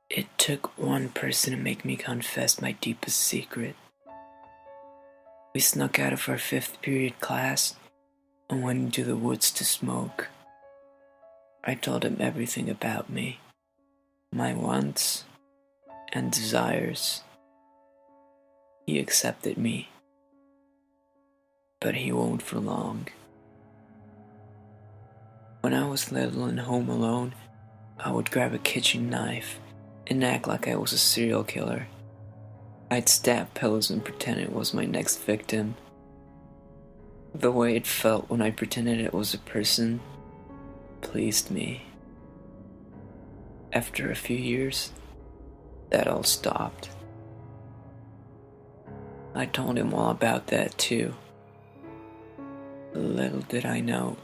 It took one person to make me confess my deepest secret. We snuck out of our fifth period class and went into the woods to smoke. I told him everything about me, my wants and desires. He accepted me, but he won't for long. When I was little and home alone, I would grab a kitchen knife and act like I was a serial killer. I'd stab pillows and pretend it was my next victim. The way it felt when I pretended it was a person pleased me. After a few years, that all stopped. I told him all about that too. Little did I know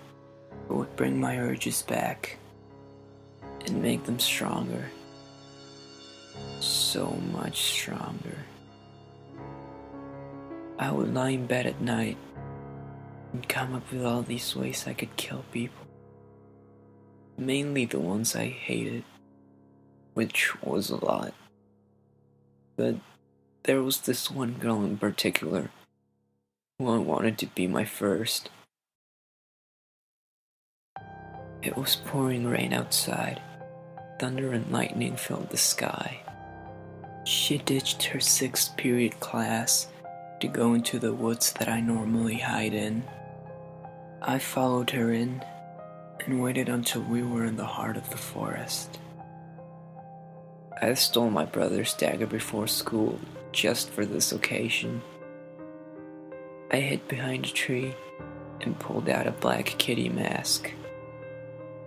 it would bring my urges back and make them stronger. So much stronger. I would lie in bed at night and come up with all these ways I could kill people. Mainly the ones I hated, which was a lot. But there was this one girl in particular who I wanted to be my first. It was pouring rain outside. Thunder and lightning filled the sky. She ditched her sixth period class to go into the woods that I normally hide in. I followed her in and waited until we were in the heart of the forest. I stole my brother's dagger before school just for this occasion. I hid behind a tree and pulled out a black kitty mask.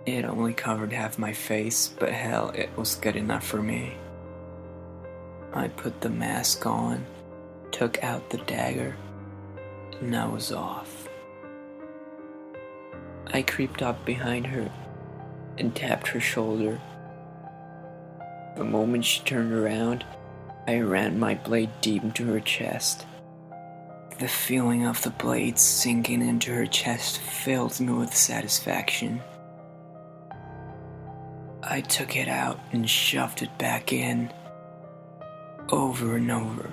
It only covered half my face, but hell, it was good enough for me. I put the mask on, took out the dagger, and I was off. I creeped up behind her and tapped her shoulder. The moment she turned around, I ran my blade deep into her chest. The feeling of the blade sinking into her chest filled me with satisfaction. I took it out and shoved it back in. Over and over,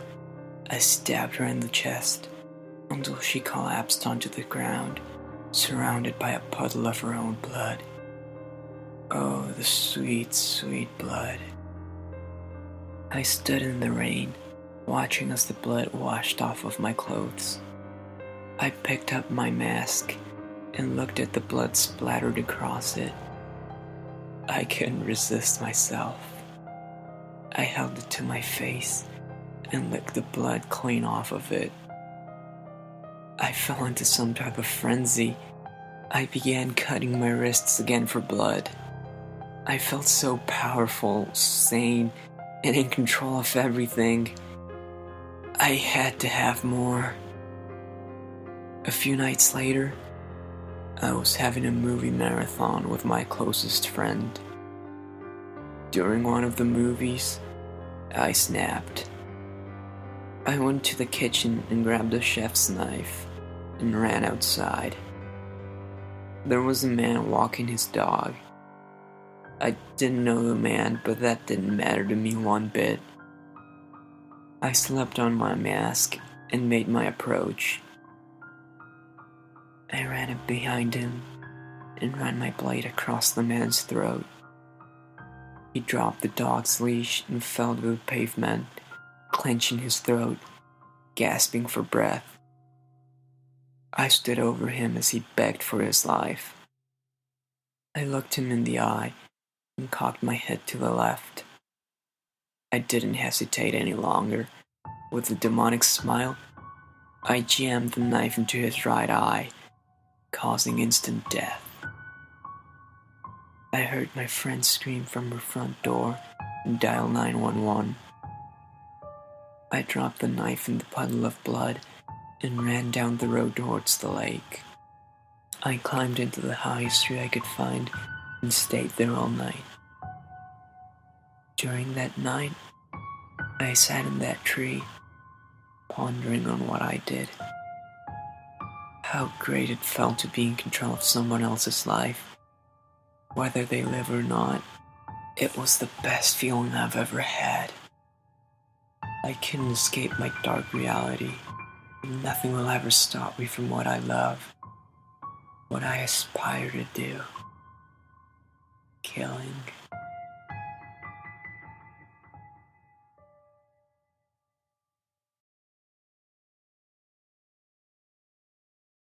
I stabbed her in the chest until she collapsed onto the ground, surrounded by a puddle of her own blood. Oh, the sweet, sweet blood. I stood in the rain, watching as the blood washed off of my clothes. I picked up my mask and looked at the blood splattered across it. I couldn't resist myself. I held it to my face and licked the blood clean off of it. I fell into some type of frenzy. I began cutting my wrists again for blood. I felt so powerful, sane, and in control of everything. I had to have more. A few nights later, I was having a movie marathon with my closest friend. During one of the movies, I snapped. I went to the kitchen and grabbed a chef's knife and ran outside. There was a man walking his dog. I didn't know the man, but that didn't matter to me one bit. I slipped on my mask and made my approach. I ran up behind him and ran my blade across the man's throat. He dropped the dog's leash and fell to the pavement, clenching his throat, gasping for breath. I stood over him as he begged for his life. I looked him in the eye and cocked my head to the left. I didn't hesitate any longer. With a demonic smile, I jammed the knife into his right eye, causing instant death. I heard my friend scream from her front door and dial 911. I dropped the knife in the puddle of blood and ran down the road towards the lake. I climbed into the highest tree I could find and stayed there all night. During that night, I sat in that tree, pondering on what I did. How great it felt to be in control of someone else's life, whether they live or not. It was the best feeling I've ever had. I couldn't escape my dark reality. Nothing will ever stop me from what I love, what I aspire to do. Killing.